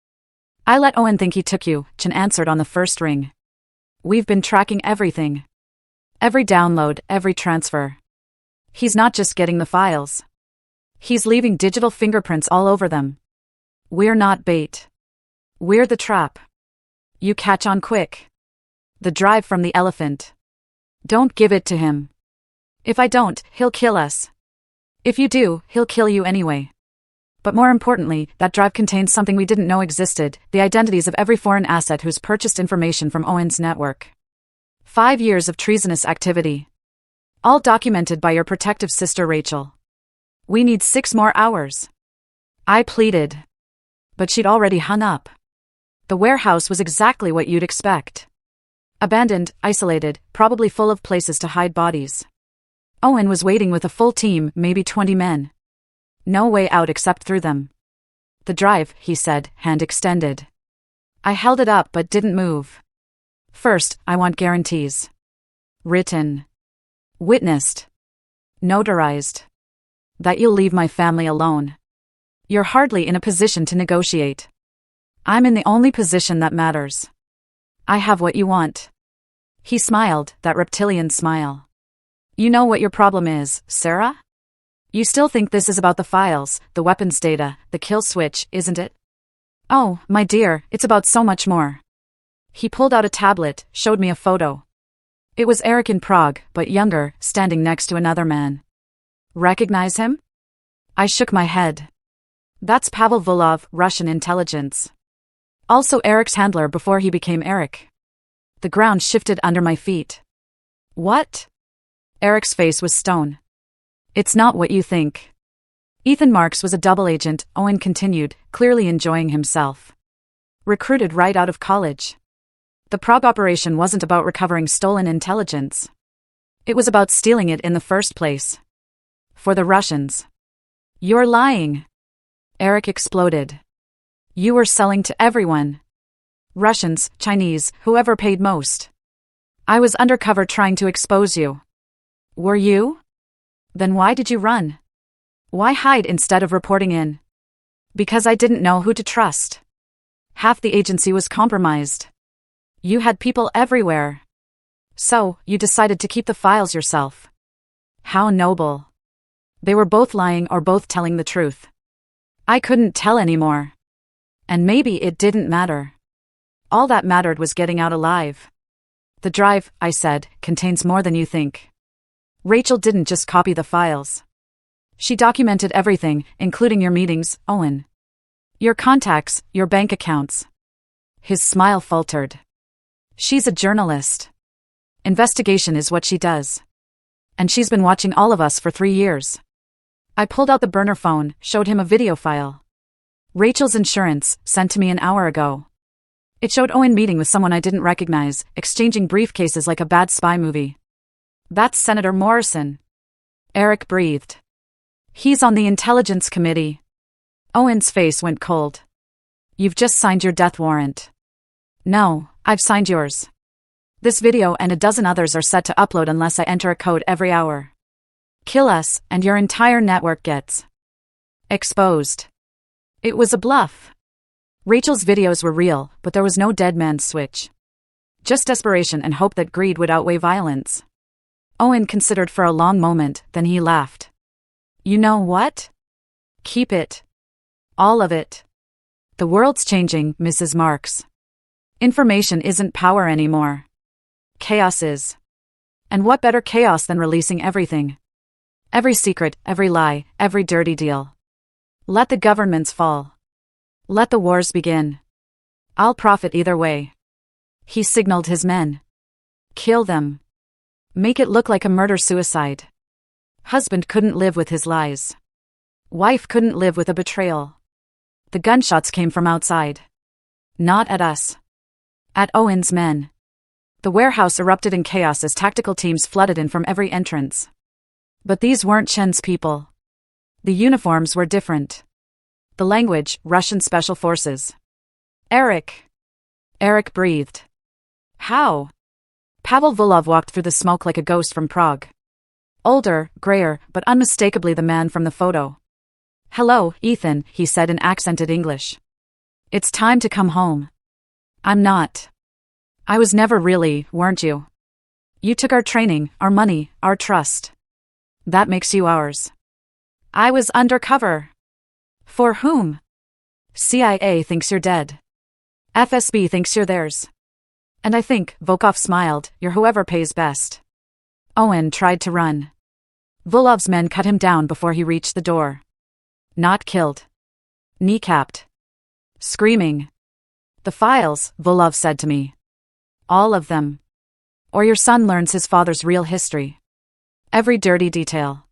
I let Owen think he took you, Chin answered on the first ring. We've been tracking everything. Every download, every transfer. He's not just getting the files. He's leaving digital fingerprints all over them. We're not bait. We're the trap. You catch on quick. The drive from the elephant. Don't give it to him. If I don't, he'll kill us. If you do, he'll kill you anyway. But more importantly, that drive contains something we didn't know existed, the identities of every foreign asset who's purchased information from Owen's network. 5 years of treasonous activity. All documented by your protective sister Rachel. We need 6 more hours. I pleaded. But she'd already hung up. The warehouse was exactly what you'd expect. Abandoned, isolated, probably full of places to hide bodies. Owen was waiting with a full team, maybe 20 men. No way out except through them. The drive, he said, hand extended. I held it up but didn't move. First, I want guarantees. Written. Witnessed. Notarized. That you'll leave my family alone. You're hardly in a position to negotiate. I'm in the only position that matters. I have what you want. He smiled, that reptilian smile. You know what your problem is, Sarah? You still think this is about the files, the weapons data, the kill switch, isn't it? Oh, my dear, it's about so much more. He pulled out a tablet, showed me a photo. It was Eric in Prague, but younger, standing next to another man. Recognize him? I shook my head. That's Pavel Volov, Russian intelligence. Also Eric's handler before he became Eric. The ground shifted under my feet. What? Eric's face was stone. It's not what you think. Ethan Marks was a double agent, Owen continued, clearly enjoying himself. Recruited right out of college. The Prague operation wasn't about recovering stolen intelligence. It was about stealing it in the first place. For the Russians. You're lying. Eric exploded. You were selling to everyone. Russians, Chinese, whoever paid most. I was undercover trying to expose you. Were you? Then why did you run? Why hide instead of reporting in? Because I didn't know who to trust. Half the agency was compromised. You had people everywhere. So, you decided to keep the files yourself. How noble. They were both lying or both telling the truth. I couldn't tell anymore. And maybe it didn't matter. All that mattered was getting out alive. The drive, I said, contains more than you think. Rachel didn't just copy the files. She documented everything, including your meetings, Owen. Your contacts, your bank accounts. His smile faltered. She's a journalist. Investigation is what she does. And she's been watching all of us for 3 years. I pulled out the burner phone, showed him a video file. Rachel's insurance, sent to me an hour ago. It showed Owen meeting with someone I didn't recognize, exchanging briefcases like a bad spy movie. That's Senator Morrison. Eric breathed. He's on the Intelligence Committee. Owen's face went cold. You've just signed your death warrant. No, I've signed yours. This video and a dozen others are set to upload unless I enter a code every hour. Kill us, and your entire network gets exposed. It was a bluff. Rachel's videos were real, but there was no dead man's switch. Just desperation and hope that greed would outweigh violence. Owen considered for a long moment, then he laughed. You know what? Keep it. All of it. The world's changing, Mrs. Marks. Information isn't power anymore. Chaos is. And what better chaos than releasing everything? Every secret, every lie, every dirty deal. Let the governments fall. Let the wars begin. I'll profit either way. He signaled his men. Kill them. Make it look like a murder-suicide. Husband couldn't live with his lies. Wife couldn't live with a betrayal. The gunshots came from outside. Not at us. At Owen's men. The warehouse erupted in chaos as tactical teams flooded in from every entrance. But these weren't Chen's people. The uniforms were different. The language, Russian Special Forces. Eric. Eric breathed. How? Pavel Volov walked through the smoke like a ghost from Prague. Older, grayer, but unmistakably the man from the photo. Hello, Ethan, he said in accented English. It's time to come home. I'm not. I was never really, weren't you? You took our training, our money, our trust. That makes you ours. I was undercover. For whom? CIA thinks you're dead. FSB thinks you're theirs. And I think, Volkov smiled, you're whoever pays best. Owen tried to run. Volov's men cut him down before he reached the door. Not killed. Kneecapped. Screaming. The files, Volov said to me. All of them. Or your son learns his father's real history. Every dirty detail.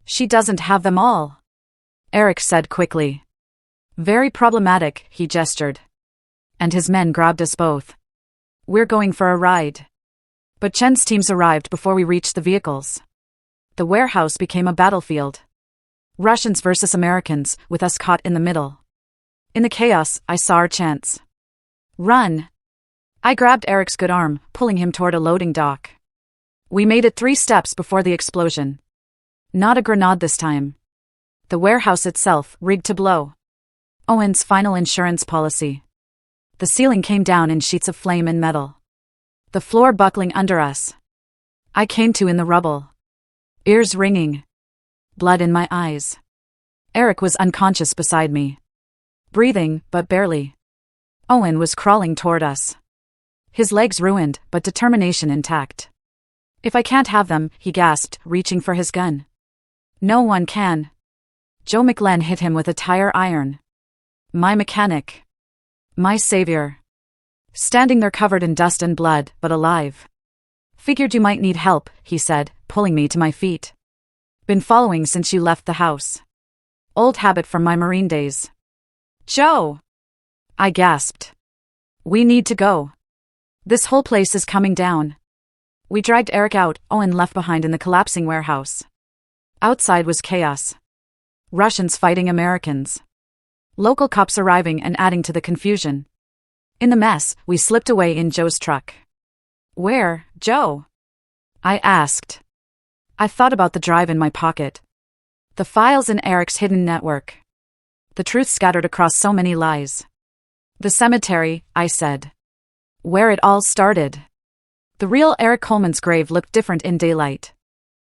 She doesn't have them all. Eric said quickly. Very problematic, he gestured. And his men grabbed us both. We're going for a ride. But Chen's teams arrived before we reached the vehicles. The warehouse became a battlefield. Russians versus Americans, with us caught in the middle. In the chaos, I saw our chance. Run! I grabbed Eric's good arm, pulling him toward a loading dock. We made it 3 steps before the explosion. Not a grenade this time. The warehouse itself, rigged to blow. Owen's final insurance policy. The ceiling came down in sheets of flame and metal. The floor buckling under us. I came to in the rubble. Ears ringing. Blood in my eyes. Eric was unconscious beside me. Breathing, but barely. Owen was crawling toward us. His legs ruined, but determination intact. If I can't have them, he gasped, reaching for his gun. No one can. Joe McLean hit him with a tire iron. My mechanic. My savior. Standing there covered in dust and blood, but alive. Figured you might need help, he said, pulling me to my feet. Been following since you left the house. Old habit from my Marine days. Joe! I gasped. We need to go. This whole place is coming down. We dragged Eric out, Owen left behind in the collapsing warehouse. Outside was chaos. Russians fighting Americans. Local cops arriving and adding to the confusion. In the mess, we slipped away in Joe's truck. Where, Joe? I asked. I thought about the drive in my pocket. The files in Eric's hidden network. The truth scattered across so many lies. The cemetery, I said. Where it all started. The real Eric Coleman's grave looked different in daylight.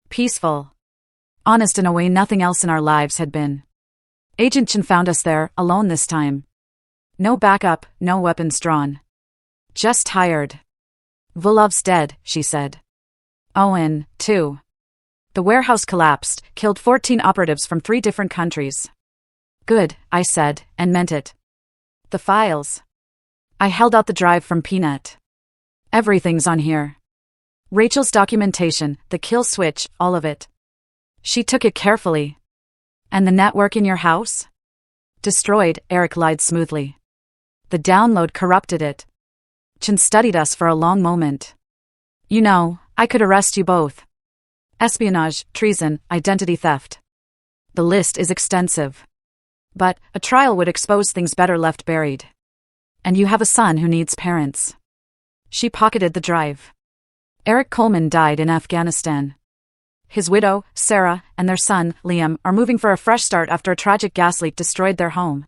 Peaceful. Honest in a way nothing else in our lives had been. Agent Chen found us there, alone this time. No backup, no weapons drawn. Just tired. Volov's dead, she said. Owen, too. The warehouse collapsed, killed 14 operatives from 3 different countries. Good, I said, and meant it. The files. I held out the drive from Peanut. Everything's on here. Rachel's documentation, the kill switch, all of it. She took it carefully. And the network in your house? Destroyed, Eric lied smoothly. The download corrupted it. Chen studied us for a long moment. You know, I could arrest you both. Espionage, treason, identity theft. The list is extensive. But a trial would expose things better left buried. And you have a son who needs parents. She pocketed the drive. Eric Coleman died in Afghanistan. His widow, Sarah, and their son, Liam, are moving for a fresh start after a tragic gas leak destroyed their home.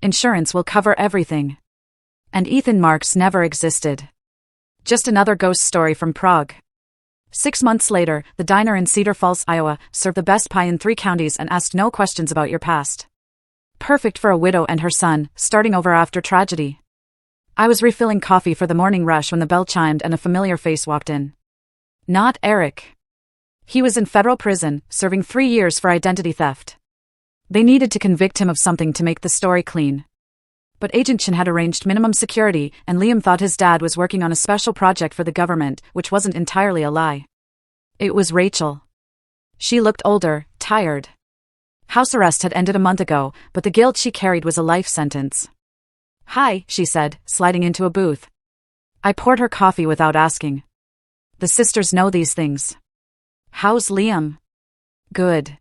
Insurance will cover everything. And Ethan Marks never existed. Just another ghost story from Prague. 6 months later, the diner in Cedar Falls, Iowa, served the best pie in 3 counties and asked no questions about your past. Perfect for a widow and her son, starting over after tragedy. I was refilling coffee for the morning rush when the bell chimed and a familiar face walked in. Not Eric. He was in federal prison, serving 3 years for identity theft. They needed to convict him of something to make the story clean. But Agent Chin had arranged minimum security, and Liam thought his dad was working on a special project for the government, which wasn't entirely a lie. It was Rachel. She looked older, tired. House arrest had ended a month ago, but the guilt she carried was a life sentence. "Hi," she said, sliding into a booth. I poured her coffee without asking. The sisters know these things. "How's Liam?" "Good.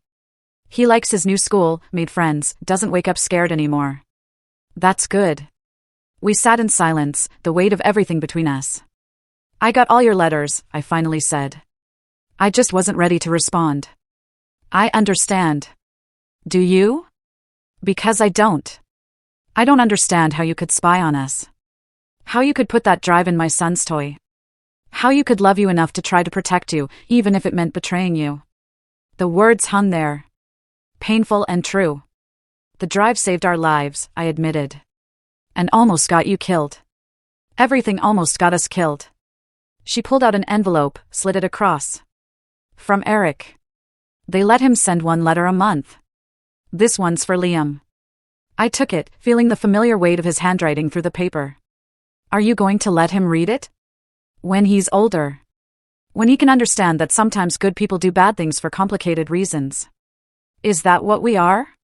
He likes his new school, made friends, doesn't wake up scared anymore." "That's good." We sat in silence, the weight of everything between us. "I got all your letters," I finally said. I just wasn't ready to respond. "I understand." "Do you?" "Because I don't. I don't understand how you could spy on us. How you could put that drive in my son's toy. How you could love you enough to try to protect you, even if it meant betraying you." The words hung there. Painful and true. "The drive saved our lives," I admitted. "And almost got you killed. Everything almost got us killed." She pulled out an envelope, slid it across. "From Eric. They let him send 1 letter a month. This one's for Liam." I took it, feeling the familiar weight of his handwriting through the paper. "Are you going to let him read it?" "When he's older. When he can understand that sometimes good people do bad things for complicated reasons." "Is that what we are?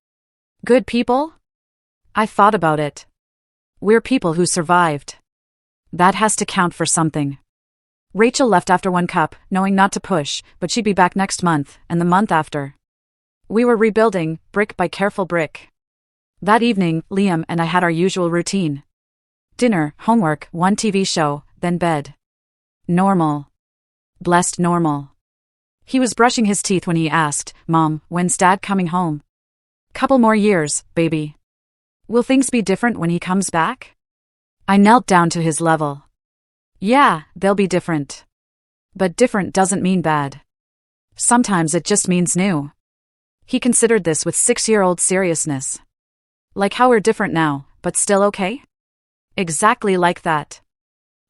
Good people?" I thought about it. We're people who survived. That has to count for something. Rachel left after 1 cup, knowing not to push, but she'd be back next month, and the month after. We were rebuilding, brick by careful brick. That evening, Liam and I had our usual routine. Dinner, homework, 1 TV show, then bed. Normal. Blessed normal. He was brushing his teeth when he asked, "Mom, when's Dad coming home?" "Couple more years, baby." "Will things be different when he comes back?" I knelt down to his level. "Yeah, they'll be different. But different doesn't mean bad. Sometimes it just means new." He considered this with 6-year-old seriousness. "Like how we're different now, but still okay?" "Exactly like that."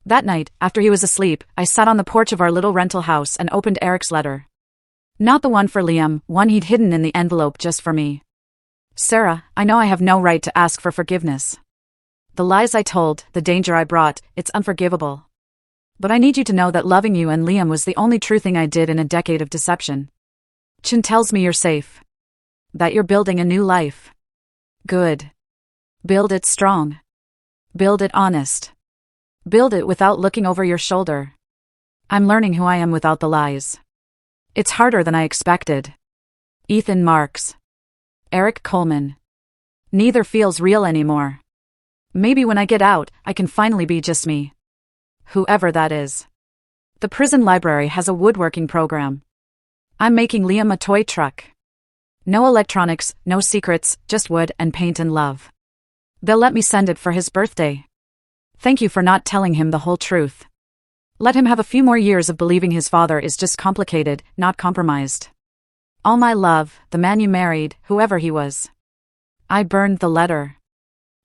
That night, after he was asleep, I sat on the porch of our little rental house and opened Eric's letter. Not the one for Liam, one he'd hidden in the envelope just for me. "Sarah, I know I have no right to ask for forgiveness. The lies I told, the danger I brought, it's unforgivable. But I need you to know that loving you and Liam was the only true thing I did in a decade of deception. Chin tells me you're safe. That you're building a new life. Good. Build it strong. Build it honest. Build it without looking over your shoulder. I'm learning who I am without the lies. It's harder than I expected. Ethan Marks. Eric Coleman. Neither feels real anymore. Maybe when I get out, I can finally be just me. Whoever that is. The prison library has a woodworking program. I'm making Liam a toy truck. No electronics, no secrets, just wood and paint and love. They'll let me send it for his birthday. Thank you for not telling him the whole truth. Let him have a few more years of believing his father is just complicated, not compromised. All my love, the man you married, whoever he was." I burned the letter.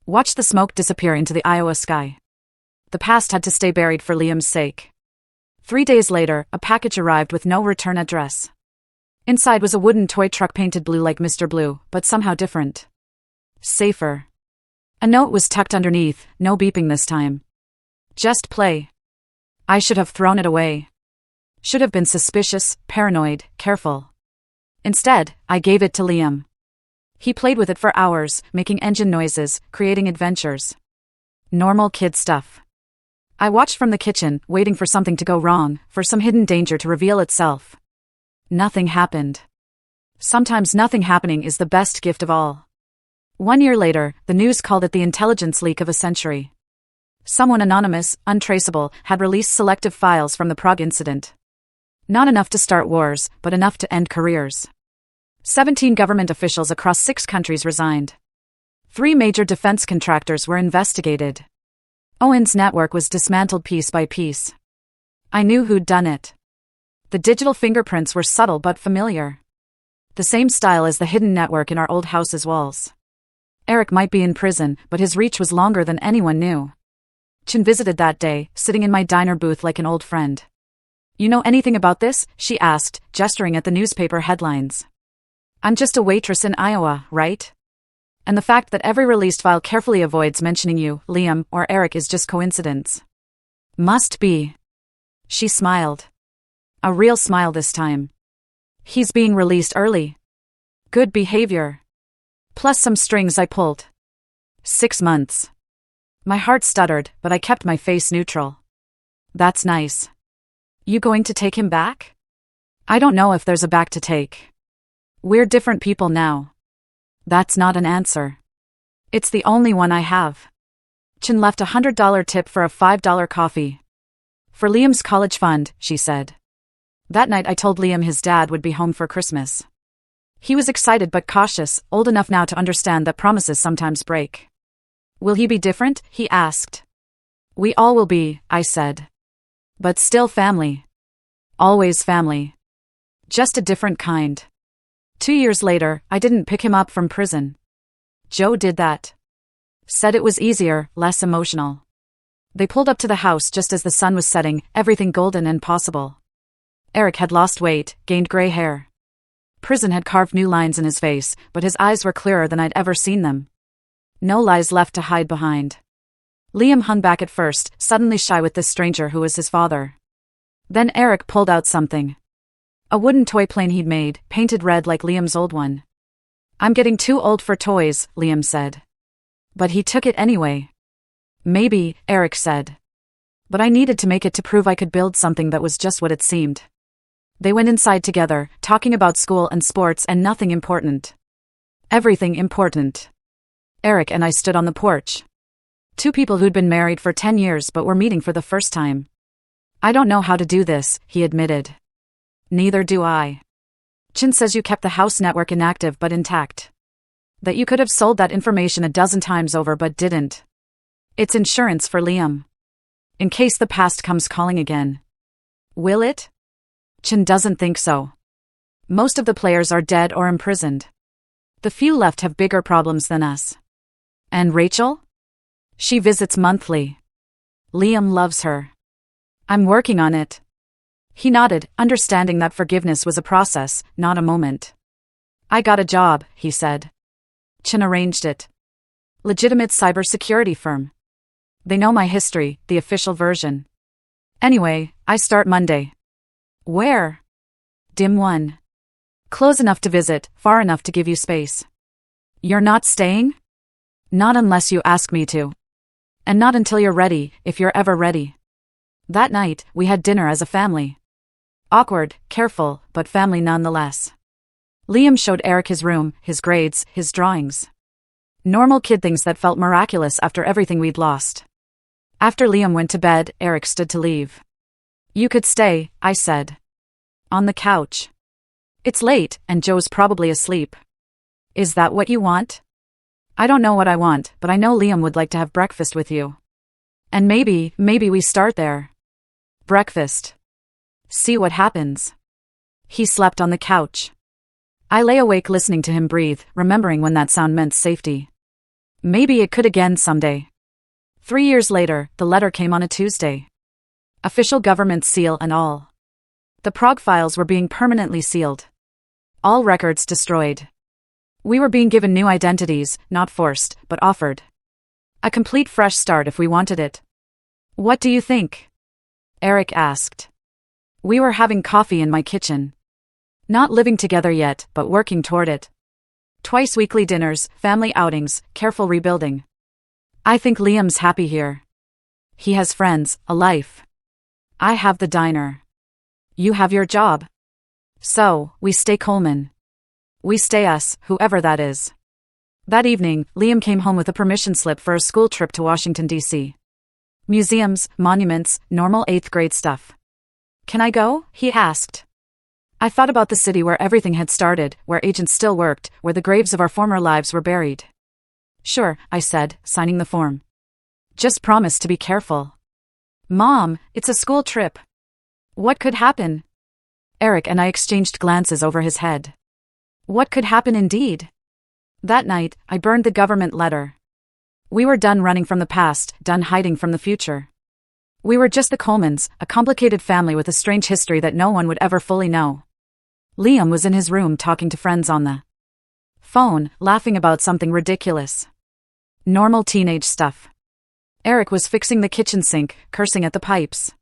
Watched the smoke disappear into the Iowa sky. The past had to stay buried for Liam's sake. 3 days later, a package arrived with no return address. Inside was a wooden toy truck painted blue like Mr. Blue, but somehow different. Safer. A note was tucked underneath, no beeping this time. Just play. I should have thrown it away. Should have been suspicious, paranoid, careful. Instead, I gave it to Liam. He played with it for hours, making engine noises, creating adventures. Normal kid stuff. I watched from the kitchen, waiting for something to go wrong, for some hidden danger to reveal itself. Nothing happened. Sometimes nothing happening is the best gift of all. 1 year later, the news called it the intelligence leak of a century. Someone anonymous, untraceable, had released selective files from the Prague incident. Not enough to start wars, but enough to end careers. 17 government officials across 6 countries resigned. 3 major defense contractors were investigated. Owen's network was dismantled piece by piece. I knew who'd done it. The digital fingerprints were subtle but familiar. The same style as the hidden network in our old house's walls. Eric might be in prison, but his reach was longer than anyone knew. Chin visited that day, sitting in my diner booth like an old friend. You know anything about this? She asked, gesturing at the newspaper headlines. I'm just a waitress in Iowa, right? And the fact that every released file carefully avoids mentioning you, Liam, or Eric is just coincidence. Must be. She smiled. A real smile this time. He's being released early. Good behavior. Plus some strings I pulled. 6 months. My heart stuttered, but I kept my face neutral. That's nice. You going to take him back? I don't know if there's a back to take. We're different people now. That's not an answer. It's the only one I have. Chin left a $100 tip for a $5 coffee. For Liam's college fund, she said. That night I told Liam his dad would be home for Christmas. He was excited but cautious, old enough now to understand that promises sometimes break. Will he be different? He asked. We all will be, I said. But still family. Always family. Just a different kind. 2 years later, I didn't pick him up from prison. Joe did that. Said it was easier, less emotional. They pulled up to the house just as the sun was setting, everything golden and possible. Eric had lost weight, gained gray hair. Prison had carved new lines in his face, but his eyes were clearer than I'd ever seen them. No lies left to hide behind. Liam hung back at first, suddenly shy with this stranger who was his father. Then Eric pulled out something. A wooden toy plane he'd made, painted red like Liam's old one. I'm getting too old for toys, Liam said. But he took it anyway. Maybe, Eric said. But I needed to make it to prove I could build something that was just what it seemed. They went inside together, talking about school and sports and nothing important. Everything important. Eric and I stood on the porch. 2 people who'd been married for 10 years but were meeting for the first time. I don't know how to do this, he admitted. Neither do I. Chin says you kept the house network inactive but intact. That you could have sold that information a dozen times over but didn't. It's insurance for Liam. In case the past comes calling again. Will it? Chin doesn't think so. Most of the players are dead or imprisoned. The few left have bigger problems than us. And Rachel? She visits monthly. Liam loves her. I'm working on it. He nodded, understanding that forgiveness was a process, not a moment. I got a job, he said. Chin arranged it. Legitimate cybersecurity firm. They know my history, the official version. Anyway, I start Monday. Where? Dim 1. Close enough to visit, far enough to give you space. You're not staying? Not unless you ask me to. And not until you're ready, if you're ever ready. That night, we had dinner as a family. Awkward, careful, but family nonetheless. Liam showed Eric his room, his grades, his drawings. Normal kid things that felt miraculous after everything we'd lost. After Liam went to bed, Eric stood to leave. You could stay, I said. On the couch. It's late, and Joe's probably asleep. Is that what you want? I don't know what I want, but I know Liam would like to have breakfast with you. And maybe we start there. Breakfast. See what happens. He slept on the couch. I lay awake listening to him breathe, remembering when that sound meant safety. Maybe it could again someday. 3 years later, the letter came on a Tuesday. Official government seal and all. The Prague files were being permanently sealed. All records destroyed. We were being given new identities, not forced, but offered. A complete fresh start if we wanted it. What do you think? Eric asked. We were having coffee in my kitchen. Not living together yet, but working toward it. Twice weekly dinners, family outings, careful rebuilding. I think Liam's happy here. He has friends, a life. I have the diner. You have your job. So, we stay Coleman. We stay us, whoever that is. That evening, Liam came home with a permission slip for a school trip to Washington, D.C. Museums, monuments, normal 8th grade stuff. Can I go? He asked. I thought about the city where everything had started, where agents still worked, where the graves of our former lives were buried. Sure, I said, signing the form. Just promise to be careful. Mom, it's a school trip. What could happen? Eric and I exchanged glances over his head. What could happen indeed? That night, I burned the government letter. We were done running from the past, done hiding from the future. We were just the Colemans, a complicated family with a strange history that no one would ever fully know. Liam was in his room talking to friends on the phone, laughing about something ridiculous. Normal teenage stuff. Eric was fixing the kitchen sink, cursing at the pipes.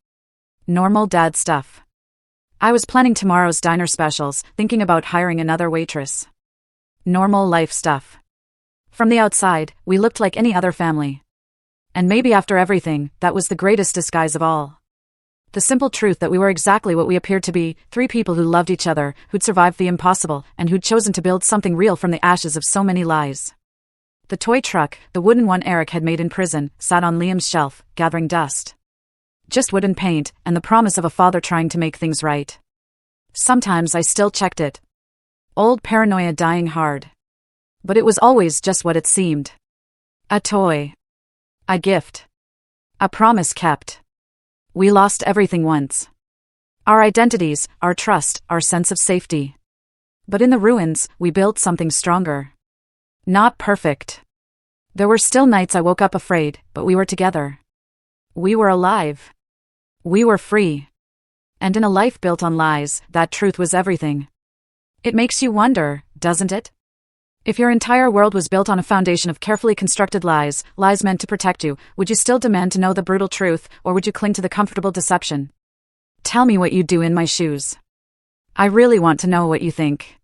Normal dad stuff. I was planning tomorrow's diner specials, thinking about hiring another waitress. Normal life stuff. From the outside, we looked like any other family. And maybe after everything, that was the greatest disguise of all. The simple truth that we were exactly what we appeared to be, 3 people who loved each other, who'd survived the impossible, and who'd chosen to build something real from the ashes of so many lies. The toy truck, the wooden one Eric had made in prison, sat on Liam's shelf, gathering dust. Just wood and paint, and the promise of a father trying to make things right. Sometimes I still checked it. Old paranoia dying hard. But it was always just what it seemed. A toy. A gift. A promise kept. We lost everything once. Our identities, our trust, our sense of safety. But in the ruins, we built something stronger. Not perfect. There were still nights I woke up afraid, but we were together. We were alive. We were free. And in a life built on lies, that truth was everything. It makes you wonder, doesn't it? If your entire world was built on a foundation of carefully constructed lies, lies meant to protect you, would you still demand to know the brutal truth, or would you cling to the comfortable deception? Tell me what you'd do in my shoes. I really want to know what you think.